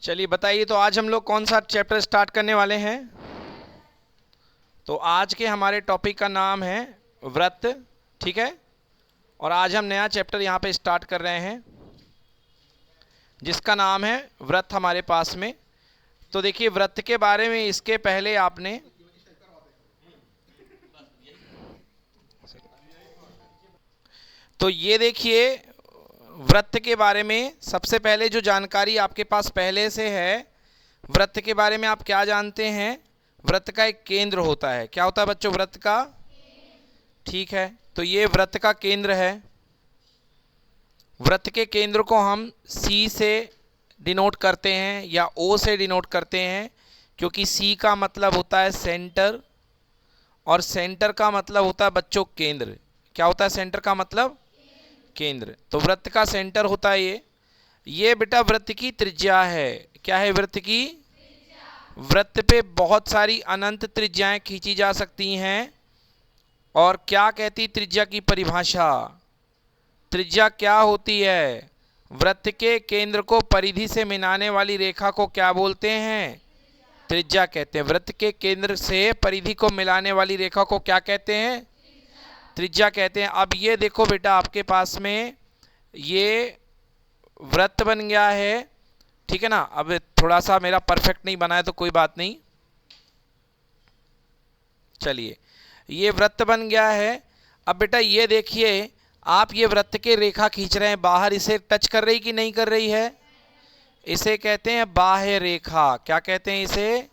चलिए बताइए, तो आज हम लोग कौन सा चैप्टर स्टार्ट करने वाले हैं? तो आज के हमारे टॉपिक का नाम है व्रत, ठीक है। और आज हम नया चैप्टर यहाँ पे स्टार्ट कर रहे हैं जिसका नाम है व्रत हमारे पास में। तो देखिए, व्रत के बारे में इसके पहले आपने तो ये देखिए, व्रत के बारे में सबसे पहले जो जानकारी आपके पास पहले से है, व्रत के बारे में आप क्या जानते हैं? व्रत का एक केंद्र होता है। क्या होता है बच्चों? व्रत का, ठीक है। तो ये व्रत का केंद्र है। व्रत के केंद्र को हम सी से डिनोट करते हैं या ओ से डिनोट करते हैं, क्योंकि सी का मतलब होता है सेंटर और सेंटर का मतलब होता है बच्चों केंद्र। क्या होता है सेंटर का मतलब? केंद्र। तो व्रत का सेंटर होता है ये बेटा व्रत की त्रिज्या है। क्या है व्रत की? व्रत पे बहुत सारी अनंत त्रिज्याएं खींची जा सकती हैं। और क्या कहती त्रिज्या की परिभाषा? त्रिज्या क्या होती है? वृत्त के केंद्र को परिधि से मिलाने वाली रेखा को क्या बोलते हैं? त्रिज्या कहते हैं। वृत्त के केंद्र से परिधि को मिलाने वाली रेखा को क्या कहते हैं? त्रिज्या कहते हैं। अब ये देखो बेटा, आपके पास में ये वृत्त बन गया है, ठीक है ना। अब थोड़ा सा मेरा परफेक्ट नहीं बना है तो कोई बात नहीं। चलिए, ये वृत्त बन गया है। अब बेटा ये देखिए, आप ये वृत्त के रेखा खींच रहे हैं बाहर, इसे टच कर रही कि नहीं कर रही है? इसे कहते हैं बाह्य रेखा। क्या कहते हैं इसे?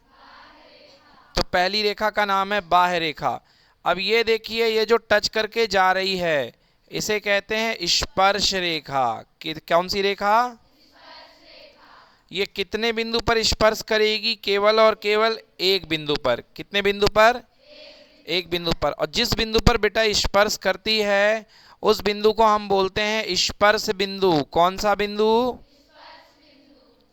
तो पहली रेखा का नाम है बाह्य रेखा। अब ये देखिए, ये जो टच करके जा रही है इसे कहते हैं स्पर्श रेखा। कौन सी रेखा? ये कितने बिंदु पर स्पर्श करेगी? केवल और केवल एक बिंदु पर। कितने बिंदु पर? एक बिंदु पर। और जिस बिंदु पर बेटा स्पर्श करती है उस बिंदु को हम बोलते हैं स्पर्श बिंदु। कौन सा बिंदु?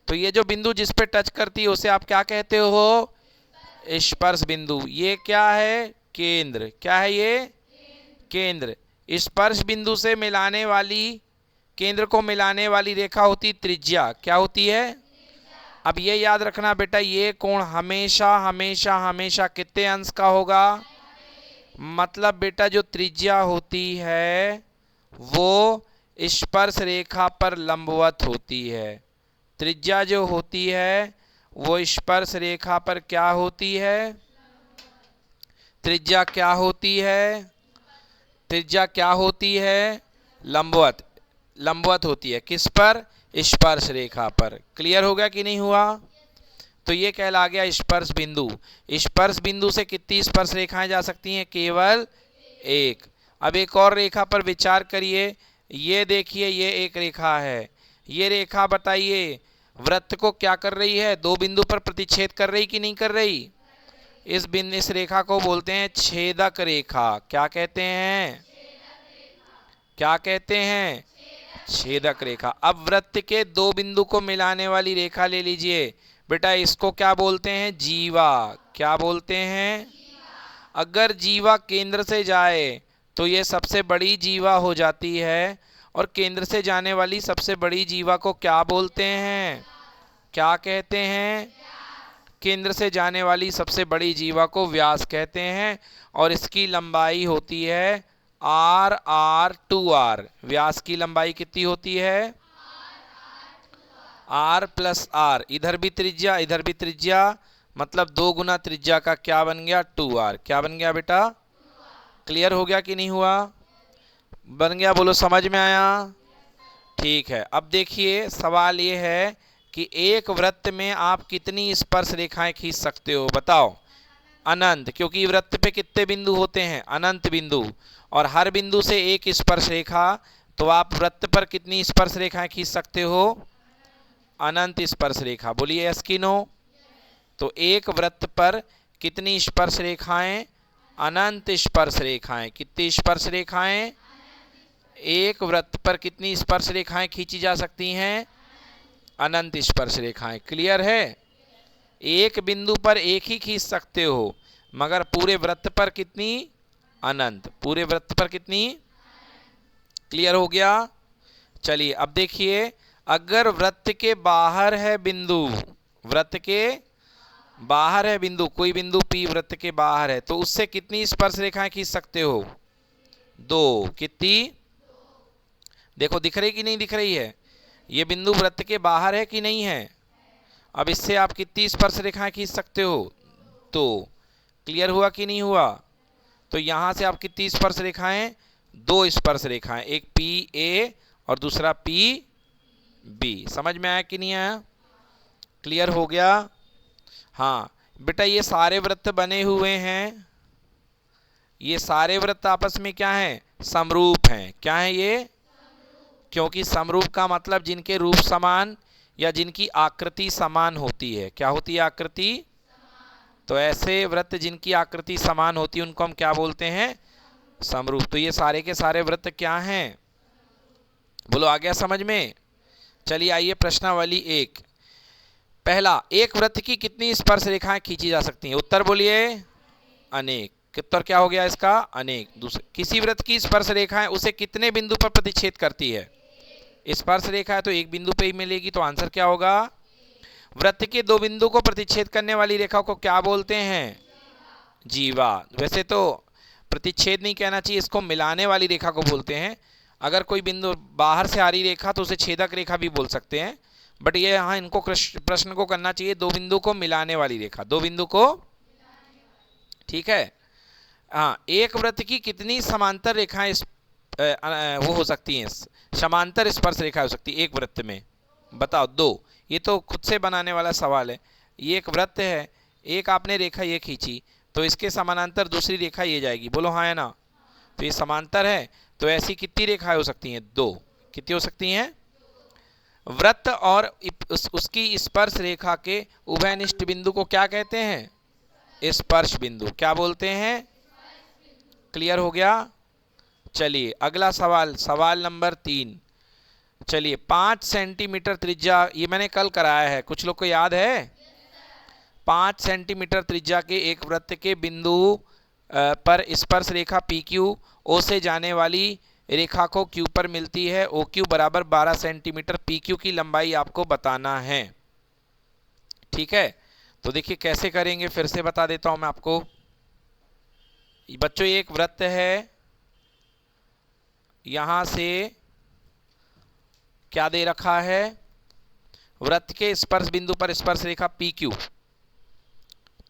तो ये जो बिंदु जिस पे टच करती है उसे आप क्या कहते हो? स्पर्श बिंदु। ये क्या है? केंद्र। क्या है ये? केंद्र। स्पर्श बिंदु से मिलाने वाली, केंद्र को मिलाने वाली रेखा होती त्रिज्या। क्या होती है? अब ये याद रखना बेटा, ये कोण हमेशा हमेशा हमेशा कितने अंश का होगा? मतलब बेटा जो त्रिज्या होती है वो स्पर्श रेखा पर लंबवत होती है। त्रिज्या जो होती है वो स्पर्श रेखा पर क्या होती है? त्रिज्या क्या होती है? त्रिज्या क्या होती है? लंबवत। लंबवत होती है किस पर? स्पर्श रेखा पर। क्लियर हो गया कि नहीं हुआ? तो ये कहला गया स्पर्श बिंदु। स्पर्श बिंदु से कितनी स्पर्श रेखाएं जा सकती हैं? केवल एक। अब एक और रेखा पर विचार करिए। ये देखिए, ये एक रेखा है। ये रेखा बताइए वृत्त को क्या कर रही है? दो बिंदु पर प्रतिच्छेद कर रही कि नहीं कर रही? इस रेखा को बोलते हैं छेदक रेखा। क्या कहते हैं? क्या कहते हैं? छेदक रेखा। अब वृत्त के दो बिंदु को मिलाने वाली रेखा ले लीजिए बेटा, इसको क्या बोलते हैं? जीवा। क्या बोलते हैं? अगर जीवा केंद्र से जाए तो ये सबसे बड़ी जीवा हो जाती है। और केंद्र से जाने वाली सबसे बड़ी जीवा को क्या बोलते हैं? क्या कहते हैं? केंद्र से जाने वाली सबसे बड़ी जीवा को व्यास कहते हैं। और इसकी लंबाई होती है R/R/2R। व्यास की लंबाई कितनी होती है? R+R। इधर भी त्रिज्या इधर भी त्रिज्या, मतलब 2 गुना त्रिज्या का क्या बन गया? 2R। क्या बन गया बेटा? क्लियर हो गया कि नहीं हुआ? बन गया? बोलो, समझ में आया? ठीक है। अब देखिए, सवाल ये है कि एक वृत्त में आप कितनी स्पर्श रेखाएं खींच सकते हो? बताओ। अनंत, क्योंकि वृत्त पे कितने बिंदु होते हैं? अनंत बिंदु। और हर बिंदु से एक स्पर्श रेखा। तो आप वृत्त पर कितनी स्पर्श रेखाएं खींच सकते हो? अनंत स्पर्श रेखा। बोलिए यस कि नो? तो एक वृत्त पर कितनी स्पर्श रेखाएं? अनंत स्पर्श रेखाएं। कितनी स्पर्श रेखाएं? एक वृत्त पर कितनी स्पर्श रेखाएं खींची जा सकती हैं? अनंत स्पर्श रेखाएं। क्लियर है? एक बिंदु पर एक ही खींच सकते हो, मगर पूरे वृत्त पर कितनी? अनंत। पूरे वृत्त पर कितनी? क्लियर हो गया? चलिए अब देखिए, अगर वृत्त के बाहर है बिंदु, वृत्त के बाहर है बिंदु, कोई बिंदु P वृत्त के बाहर है, तो उससे कितनी स्पर्श रेखाएं खींच सकते हो? 2। कितनी? देखो दिख रही कि नहीं दिख रही है? ये बिंदु वृत्त के बाहर है कि नहीं है? अब इससे आप कितनी स्पर्श रेखाएं खींच सकते हो? 2। क्लियर हुआ कि नहीं हुआ? तो यहां से आप कितनी स्पर्श रेखाएं? 2 स्पर्श रेखाएं, एक PA और दूसरा PB। समझ में आया कि नहीं आया? क्लियर हो गया? हाँ बेटा, ये सारे वृत्त बने हुए हैं, ये सारे वृत्त आपस में क्या हैं? समरूप हैं। क्या है ये? क्योंकि समरूप का मतलब जिनके रूप समान या जिनकी आकृति समान होती है। क्या होती है? आकृति। तो ऐसे वृत्त जिनकी आकृति समान होती है उनको हम क्या बोलते हैं? समरूप। तो ये सारे के सारे वृत्त क्या हैं? बोलो, आ गया समझ में? चलिए आइए प्रश्नावली 1। पहला, एक वृत्त की कितनी स्पर्श रेखाएं खींची जा सकती हैं? उत्तर बोलिए। अनेक। उत्तर क्या हो गया इसका? अनेक। दूसरे, किसी वृत्त की स्पर्श रेखाएं उसे कितने बिंदु पर प्रतिच्छेद करती है? स्पर्श रेखा है तो एक बिंदु पे ही मिलेगी, तो आंसर क्या होगा? वृत्त के 2 बिंदु को प्रतिच्छेद करने वाली रेखा को क्या बोलते हैं? जीवा। वैसे तो प्रतिच्छेद नहीं कहना चाहिए, इसको मिलाने वाली रेखा को बोलते हैं। अगर कोई बिंदु बाहर से आ रही रेखा तो उसे छेदक रेखा भी बोल सकते हैं, बट ये यहाँ इनको प्रश्न को करना चाहिए 2 बिंदु को मिलाने वाली रेखा, 2 बिंदु को। ठीक है। हाँ, एक वृत्त की कितनी समांतर रेखाएं वो हो सकती हैं? समांतर स्पर्श रेखा हो सकती है एक वृत्त में? बताओ। 2। ये तो खुद से बनाने वाला सवाल है। ये एक वृत्त है, एक आपने रेखा ये खींची, तो इसके समानांतर दूसरी रेखा ये जाएगी। बोलो हाँ या ना? तो ये समांतर है, तो ऐसी कितनी रेखाएं हो सकती हैं? 2। कितनी हो सकती हैं? वृत्त और उसकी स्पर्श रेखा के उभयनिष्ठ बिंदु को क्या कहते हैं? स्पर्श बिंदु। क्या बोलते हैं? क्लियर हो गया? चलिए अगला सवाल, सवाल नंबर 3। चलिए 5 सेंटीमीटर त्रिज्या, ये मैंने कल कराया है, कुछ लोग को याद है? 5 सेंटीमीटर त्रिज्या के एक वृत्त के बिंदु पर स्पर्श रेखा PQ O से जाने वाली रेखा को Q पर मिलती है। OQ बराबर 12 सेंटीमीटर। PQ की लंबाई आपको बताना है। ठीक है, तो देखिए कैसे करेंगे, फिर से बता देता हूं मैं आपको। बच्चों, एक वृत्त है, यहां से क्या दे रखा है? वृत्त के स्पर्श बिंदु पर स्पर्श रेखा PQ।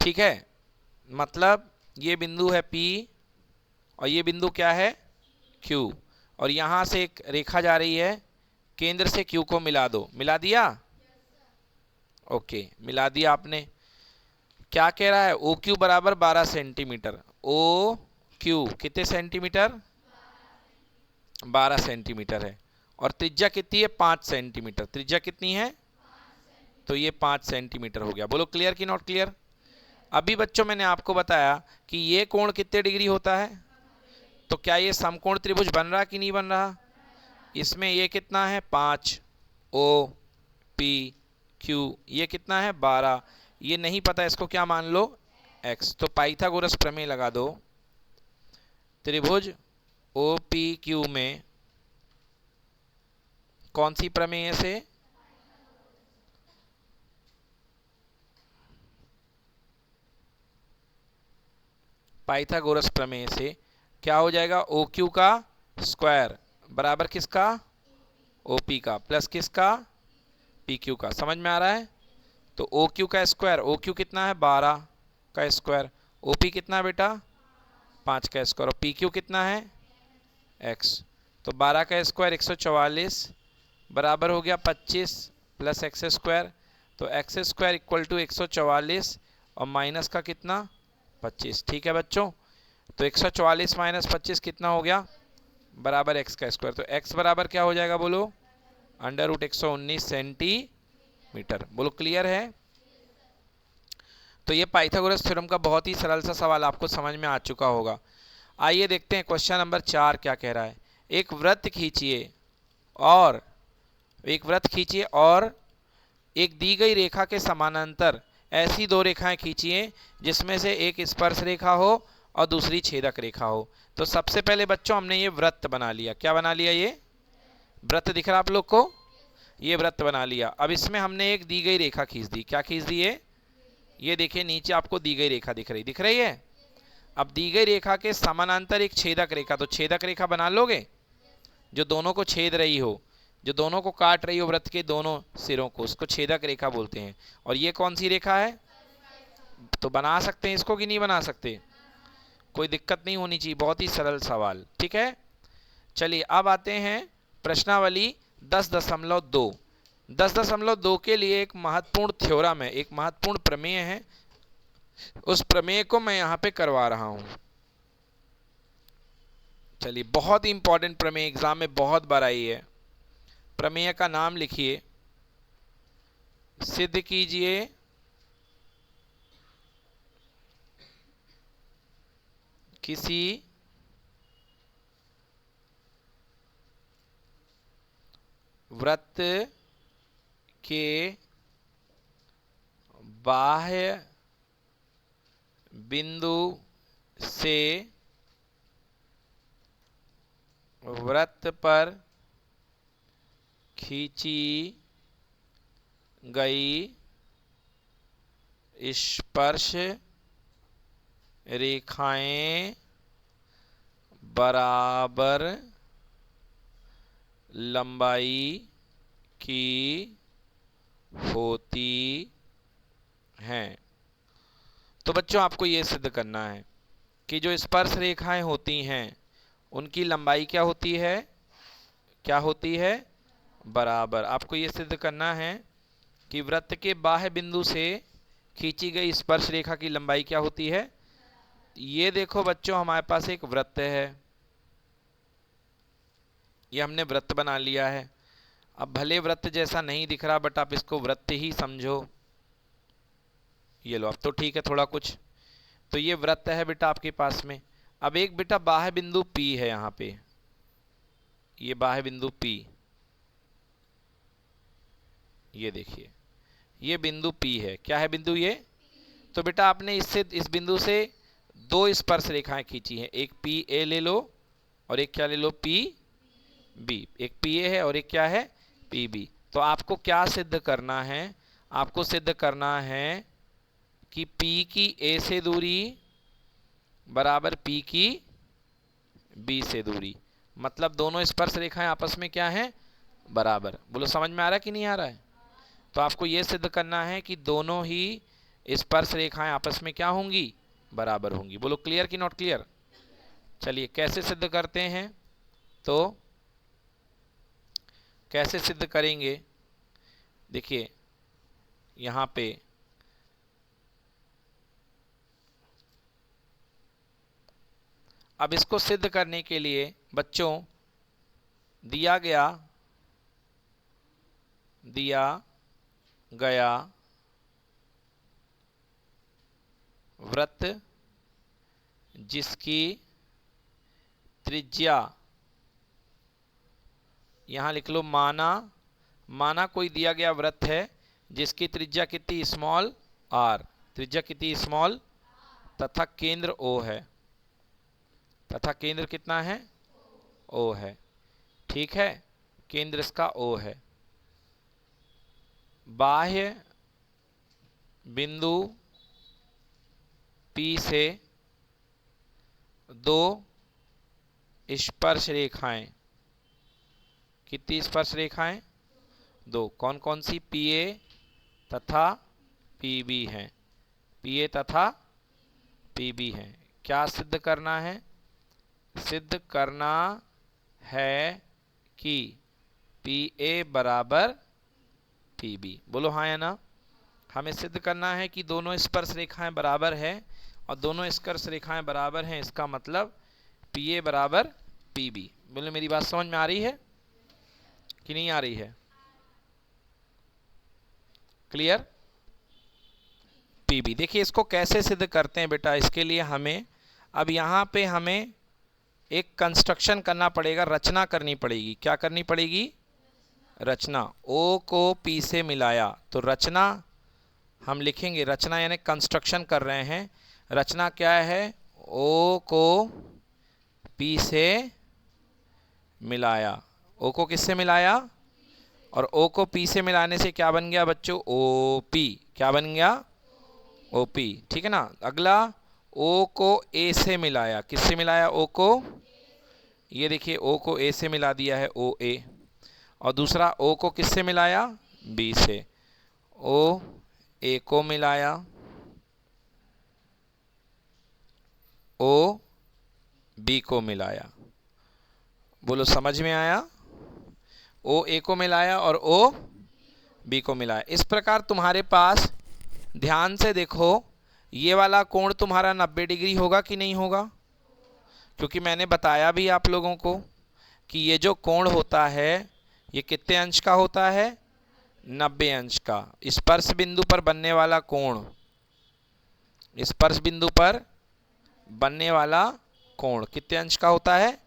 ठीक है, मतलब ये बिंदु है P और ये बिंदु क्या है? Q, और यहां से एक रेखा जा रही है, केंद्र से Q को मिला दो। मिला दिया? ओके, मिला दिया आपने। क्या कह रहा है? OQ बराबर 12 सेंटीमीटर। OQ कितने सेंटीमीटर? 12 सेंटीमीटर है, और त्रिज्या कितनी है? 5 सेंटीमीटर। त्रिज्या कितनी है? तो ये 5 सेंटीमीटर हो गया। बोलो क्लियर कि नॉट क्लियर? अभी बच्चों मैंने आपको बताया कि ये कोण कितने डिग्री होता है, तो क्या ये समकोण त्रिभुज बन रहा कि नहीं बन रहा? इसमें ये कितना है? 5। OPQ ये कितना है? 12। ये नहीं पता, इसको क्या मान लो? x। तो पाइथागोरस प्रमेय लगा दो। त्रिभुज OPQ में कौन सी प्रमेय से? पाइथागोरस प्रमेय से। क्या हो जाएगा? OQ का स्क्वायर बराबर किसका? OP का, प्लस किसका? PQ का। समझ में आ रहा है? तो OQ का स्क्वायर, OQ कितना है? 12 का स्क्वायर। OP कितना बेटा? 5 का स्क्वायर। और PQ कितना है? x। तो 12 का स्क्वायर 144 बराबर हो गया 25 प्लस एक्स स्क्वायर। तो एक्स स्क्वायर इक्वल टू 144 और माइनस का कितना? 25। ठीक है बच्चों, तो 144 माइनस 25 कितना हो गया? बराबर एक्स का स्क्वायर। तो एक्स बराबर क्या हो जाएगा? बोलो √119 सेंटीमीटर। बोलो क्लियर है? तो ये पाइथागोरस थ्योरम का बहुत ही सरल सा सवाल आपको समझ में आ चुका होगा। आइए देखते हैं क्वेश्चन नंबर 4 क्या कह रहा है। एक वृत्त खींचिए और एक दी गई रेखा के समानांतर ऐसी 2 रेखाएं खींचिए जिसमें से एक स्पर्श रेखा हो और दूसरी छेदक रेखा हो। तो सबसे पहले बच्चों हमने ये वृत्त बना लिया। क्या बना लिया? ये वृत्त दिख रहा आप लोग को? ये वृत्त बना लिया। अब इसमें हमने एक दी गई रेखा खींच दी। क्या खींच दी है? ये देखिए नीचे आपको दी गई रेखा दिख रही है। अब दी गई रेखा के समानांतर एक छेदक रेखा, तो छेदक रेखा बना लोगे जो दोनों को छेद रही हो, जो दोनों को काट रही हो वृत्त के दोनों सिरों को, उसको छेदक रेखा बोलते हैं। और ये कौन सी रेखा है? तो बना सकते हैं इसको कि नहीं बना सकते? कोई दिक्कत नहीं होनी चाहिए, बहुत ही सरल सवाल। ठीक है, चलिए अब आते हैं प्रश्नावली 10.2। 10.2 के लिए एक महत्वपूर्ण थ्योरम है, एक महत्वपूर्ण प्रमेय है। उस प्रमेय को मैं यहां पे करवा रहा हूं। चलिए, बहुत ही इंपॉर्टेंट प्रमेय, एग्जाम में बहुत बार आई है। प्रमेय का नाम लिखिए। सिद्ध कीजिए किसी वृत्त के बाह्य बिंदु से वृत्त पर खींची गई स्पर्श रेखाएं बराबर लंबाई की होती हैं। तो बच्चों आपको यह सिद्ध करना है कि जो स्पर्श रेखाएं होती हैं उनकी लंबाई क्या होती है? क्या होती है? बराबर। आपको यह सिद्ध करना है कि वृत्त के बाह्य बिंदु से खींची गई स्पर्श रेखा की लंबाई क्या होती है। ये देखो बच्चों, हमारे पास एक वृत्त है, ये हमने वृत्त बना लिया है। अब भले वृत्त जैसा नहीं दिख रहा, बट आप इसको वृत्त ही समझो। ये लो, अब तो ठीक है थोड़ा कुछ। तो ये वृत्त है बेटा आपके पास में। अब एक बेटा बाह्य बिंदु P है यहां पे, ये बाह्य बिंदु P, ये देखिए ये बिंदु P है। क्या है बिंदु ये? तो बेटा आपने इससे, इस बिंदु से दो स्पर्श रेखाएं खींची हैं, एक PA ले लो और एक क्या ले लो? PB। एक PA है और एक क्या है? PB। तो आपको क्या सिद्ध करना है? आपको सिद्ध करना है कि P की A से दूरी बराबर P की B से दूरी, मतलब दोनों स्पर्श रेखाएं आपस में क्या हैं? बराबर। बोलो समझ में आ रहा है कि नहीं आ रहा है? तो आपको यह सिद्ध करना है कि दोनों ही स्पर्श रेखाएं आपस में क्या होंगी? बराबर होंगी। बोलो क्लियर कि नॉट क्लियर? चलिए कैसे सिद्ध करते हैं? तो कैसे सिद्ध करेंगे? देखिए यहां पे अब इसको सिद्ध करने के लिए बच्चों दिया गया वृत्त जिसकी त्रिज्या, यहां लिख लो माना कोई दिया गया वृत्त है जिसकी त्रिज्या कितनी? Small r। त्रिज्या कितनी? स्मॉल, तथा केंद्र O है। तथा केंद्र कितना है? O है। ठीक है, केंद्र इसका O है। बाह्य बिंदु P से दो स्पर्श रेखाएं, कितनी स्पर्श रेखाएं? दो। कौन कौन सी? PA तथा PB हैं। PA तथा PB हैं। क्या सिद्ध करना है? सिद्ध करना है कि PA बराबर PB। बोलो हाँ या ना? हमें सिद्ध करना है कि दोनों स्पर्श रेखाएं बराबर है, और दोनों स्पर्श रेखाएं बराबर हैं, इसका मतलब PA बराबर PB। बोलो मेरी बात समझ में आ रही है कि नहीं आ रही है? क्लियर? PB। देखिए इसको कैसे सिद्ध करते हैं बेटा। इसके लिए हमें अब यहाँ पे हमें एक कंस्ट्रक्शन करना पड़ेगा, रचना करनी पड़ेगी। क्या करनी पड़ेगी? रचना। O को P से मिलाया, तो रचना हम लिखेंगे। रचना यानी कंस्ट्रक्शन कर रहे हैं। रचना क्या है? O को P से मिलाया। O को किससे मिलाया? और ओ को पी से मिलाने से क्या बन गया बच्चों? O P. क्या बन गया? O P. ठीक है ना। अगला, ओ को ए से मिलाया। किससे मिलाया? ओ को, ये देखिए ओ को ए से मिला दिया है, ओ ए। और दूसरा, ओ को किससे मिलाया? बी से। ओ ए को मिलाया, ओ बी को मिलाया। बोलो समझ में आया? ओ ए को मिलाया और ओ बी को मिलाया। इस प्रकार तुम्हारे पास, ध्यान से देखो, ये वाला कोण तुम्हारा 90 डिग्री होगा कि नहीं होगा? क्योंकि मैंने बताया भी आप लोगों को कि ये जो कोण होता है ये कितने अंश का होता है? 90 अंश का। स्पर्श बिंदु पर बनने वाला कोण, स्पर्श बिंदु पर बनने वाला कोण कितने अंश का होता है?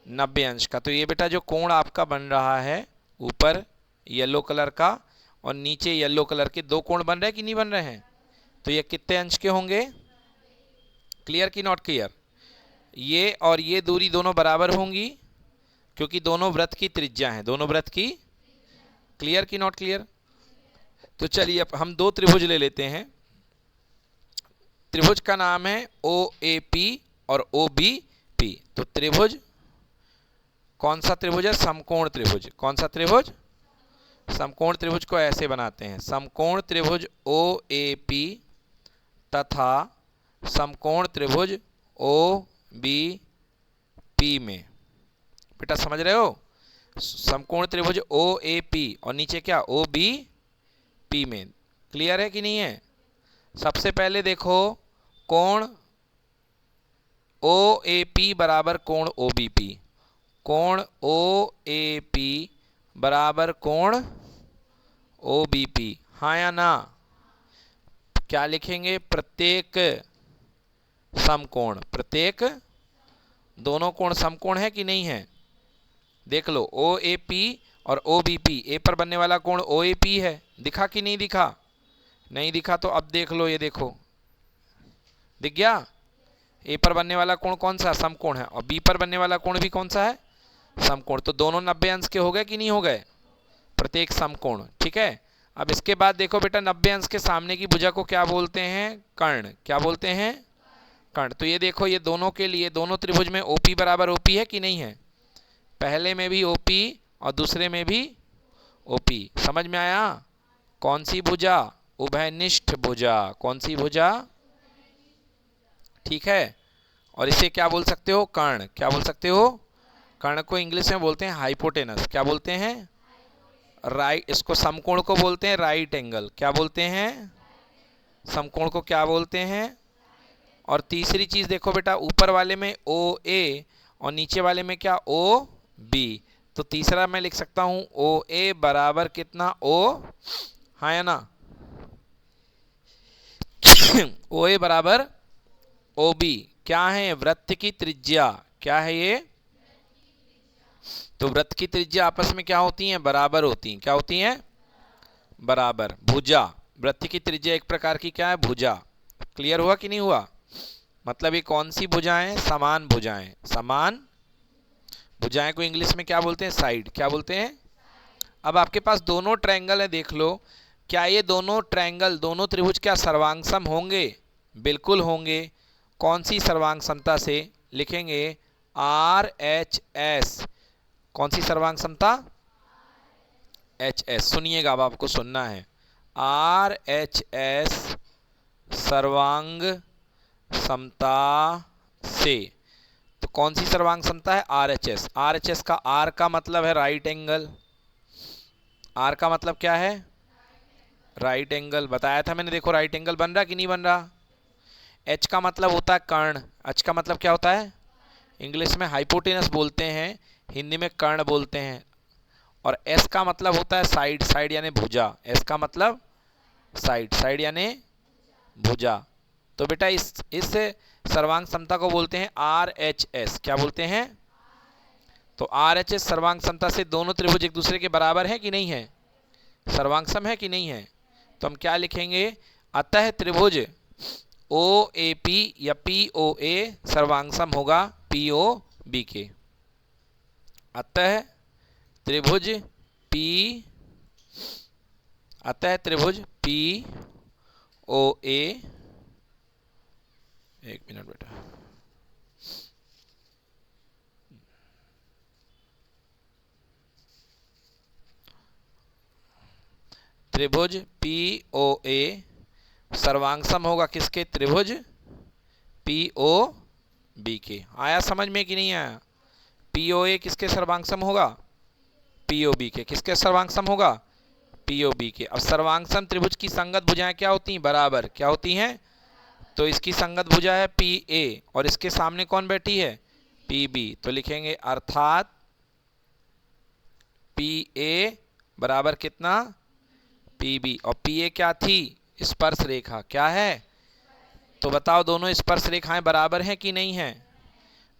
90 अंश का। तो ये बेटा जो कोण आपका बन रहा है, ऊपर येलो कलर का और नीचे येलो कलर के, दो कोण बन रहे हैं कि नहीं बन रहे हैं? तो ये कितने अंश के होंगे? क्लियर कि नॉट क्लियर? ये और ये दूरी दोनों बराबर होंगी, क्योंकि दोनों वृत्त की त्रिज्या हैं, दोनों वृत्त की। क्लियर कि नॉट क्लियर? तो चलिए अब हम दो त्रिभुज ले लेते हैं। त्रिभुज का नाम है ओ ए पी और ओ बी पी। तो त्रिभुज, कौन सा त्रिभुज है? समकोण त्रिभुज। कौन सा त्रिभुज? समकोण त्रिभुज को ऐसे बनाते हैं, समकोण त्रिभुज ओ ए पी तथा समकोण त्रिभुज ओ बी पी में। बेटा समझ रहे हो? समकोण त्रिभुज ओ ए पी और नीचे क्या? ओ बी पी में। क्लियर है कि नहीं है? सबसे पहले देखो, कोण ओ ए पी बराबर कोण ओ बी पी। कोण ओ ए पी बराबर कोण ओ बी पी। हाँ या ना? क्या लिखेंगे? प्रत्येक समकोण। प्रत्येक, दोनों कोण समकोण है कि नहीं है? देख लो, ओ ए पी और ओ बी पी। ए पर बनने वाला कोण ओ ए पी है। दिखा कि नहीं दिखा? नहीं दिखा तो अब देख लो, ये देखो दिख गया। ए पर बनने वाला कोण कौन सा? समकोण है। और बी पर बनने वाला कोण भी कौन सा है? समकोण। तो दोनों 90 अंश के हो गए कि नहीं हो गए? प्रत्येक समकोण। ठीक है। अब इसके बाद देखो बेटा, 90 अंश के सामने की भुजा को क्या बोलते हैं? कर्ण। क्या बोलते हैं? कर्ण। तो ये देखो, ये दोनों के लिए, दोनों त्रिभुज में ओपी बराबर ओपी है कि नहीं है? पहले में भी ओपी और दूसरे में भी ओपी। समझ में आया? कौन सी भुजा? उभयनिष्ठ भुजा। कौन सी भुजा? ठीक है। और इसे क्या बोल सकते हो? कर्ण। क्या बोल सकते हो? कर्ण को इंग्लिश में बोलते हैं हाइपोटेनस। क्या बोलते हैं? राइट। इसको समकोण को बोलते हैं राइट एंगल। क्या बोलते हैं? समकोण को क्या बोलते हैं? और तीसरी चीज देखो बेटा, ऊपर वाले में ओ ए और नीचे वाले में क्या? O B. तो तीसरा मैं लिख सकता हूं ओ ए बराबर कितना? ओ, हाँ या ना? ओ ए बराबर ओ बी। क्या है? वृत्त की त्रिज्या। क्या है ये? तो वृत्त की त्रिज्या आपस में क्या होती हैं? बराबर होती हैं। क्या होती हैं? बराबर। भुजा, वृत्त की त्रिज्या एक प्रकार की क्या है? भुजा। क्लियर हुआ कि नहीं हुआ? मतलब ये कौन सी भुजाएं? समान भुजाएं। समान भुजाएं को इंग्लिश में क्या बोलते हैं? साइड। क्या बोलते हैं? अब आपके पास दोनों ट्रायंगल है, देख लो। क्या ये दोनों ट्रायंगल, दोनों त्रिभुज क्या सर्वांगसम होंगे? बिल्कुल होंगे। कौन सी सर्वांग समता से? लिखेंगे आर एच एस। कौन सी सर्वांग समता? H S. सुनिएगा, अब आपको सुनना है। आर एच एस सर्वांग समता से। तो कौन सी सर्वांग समता है? R H S. R H S का आर का मतलब है राइट एंगल। आर का मतलब क्या है? Right angle. बताया था मैंने, देखो राइट एंगल बन रहा कि नहीं बन रहा? एच का मतलब होता है कर्ण। एच का मतलब क्या होता है? इंग्लिश में हाइपोटेनस बोलते हैं, हिंदी में कर्ण बोलते हैं। और एस का मतलब होता है साइड। साइड यानी भुजा। एस का मतलब साइड। साइड यानी भुजा। तो बेटा इस सर्वांग समता को बोलते हैं आर एच एस। क्या बोलते हैं? तो आर एच एस सर्वांग समता से दोनों त्रिभुज एक दूसरे के बराबर हैं कि नहीं है? सर्वांगसम है कि नहीं है? तो हम क्या लिखेंगे? अतः त्रिभुज ओ ए पी या पी ओ ए सर्वांगसम होगा पी ओ बी के। अतः त्रिभुज पी अतः त्रिभुज पी ओ ए, एक मिनट बेटा, त्रिभुज पी ओ ए सर्वांगसम होगा किसके? त्रिभुज पी ओ बी के। आया समझ में कि नहीं आया? पी ओ ए किसके सर्वांगसम होगा? पी ओ बी के। किसके सर्वांगसम होगा? पी ओ बी के। अब सर्वांगसम त्रिभुज की संगत भुजाएं क्या होती हैं? बराबर। क्या होती हैं? तो इसकी संगत भुजा है पी ए और इसके सामने कौन बैठी है? P B. तो लिखेंगे अर्थात पी ए बराबर कितना? P B. और पी ए क्या थी? स्पर्श रेखा। क्या है? तो बताओ दोनों स्पर्श रेखाएं बराबर हैं कि नहीं हैं?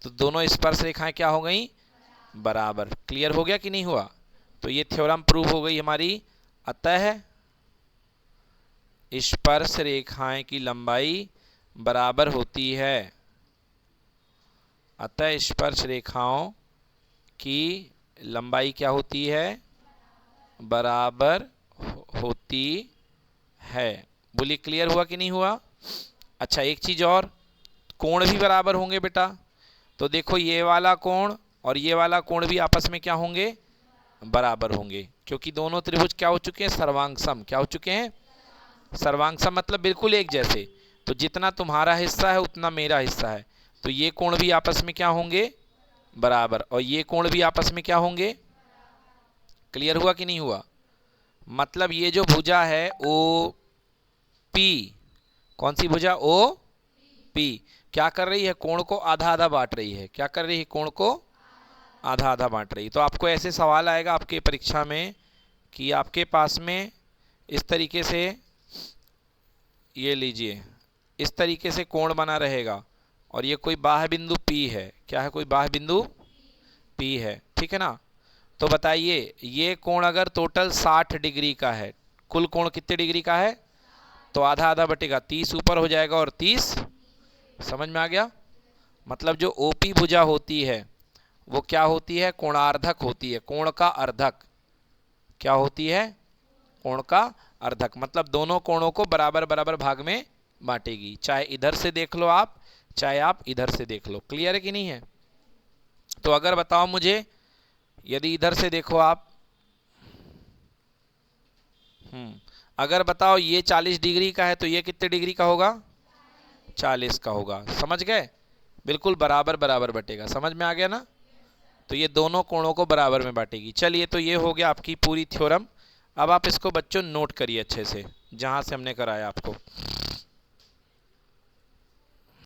तो दोनों स्पर्श रेखाएं क्या हो गई? बराबर। क्लियर हो गया कि नहीं हुआ? तो ये थ्योरम प्रूव हो गई हमारी। अतः स्पर्श रेखाएं की लंबाई बराबर होती है। अतः स्पर्श रेखाओं की लंबाई क्या होती है? बराबर होती है। बोलिए क्लियर हुआ कि नहीं हुआ? अच्छा एक चीज और, कोण भी बराबर होंगे बेटा। तो देखो ये वाला कोण और ये वाला कोण भी आपस में क्या होंगे? बराबर होंगे, क्योंकि दोनों त्रिभुज क्या हो चुके हैं? सर्वांगसम। क्या हो चुके हैं? सर्वांगसम मतलब बिल्कुल एक जैसे। तो जितना तुम्हारा हिस्सा है उतना मेरा हिस्सा है। तो ये कोण भी आपस में क्या होंगे? बराबर। और ये कोण भी आपस में क्या होंगे? क्लियर हुआ कि नहीं हुआ? मतलब ये जो भुजा है ओ पी, कौन सी भुजा? ओ पी क्या कर रही है? कोण को आधा आधा बांट रही है। क्या कर रही है? कोण को आधा आधा बांट रही है। तो आपको ऐसे सवाल आएगा आपके परीक्षा में कि आपके पास में इस तरीके से, ये लीजिए, इस तरीके से कोण बना रहेगा और ये कोई बाह्य बिंदु P है। क्या है? कोई बाह्य बिंदु P है, ठीक है ना? तो बताइए ये कोण अगर टोटल 60 डिग्री का है, कुल कोण कितने डिग्री का है? तो आधा आधा बटेगा, 30 ऊपर हो जाएगा और 30। समझ में आ गया? मतलब जो OP भुजा होती है वो क्या होती है? कोणार्धक होती है। कोण का अर्धक। क्या होती है? कोण का अर्धक। मतलब दोनों कोणों को बराबर बराबर भाग में बांटेगी, चाहे इधर से देख लो आप, चाहे आप इधर से देख लो। क्लियर है कि नहीं है? तो अगर बताओ मुझे, यदि इधर से देखो आप, अगर बताओ ये 40 डिग्री का है तो ये कितने डिग्री का होगा? 40 का होगा। समझ गए? बिल्कुल बराबर बराबर बटेगा। समझ में आ गया ना? तो ये दोनों कोणों को बराबर में बांटेगी। चलिए तो ये हो गया आपकी पूरी थ्योरम। अब आप इसको बच्चों नोट करिए अच्छे से, जहां से हमने कराया आपको।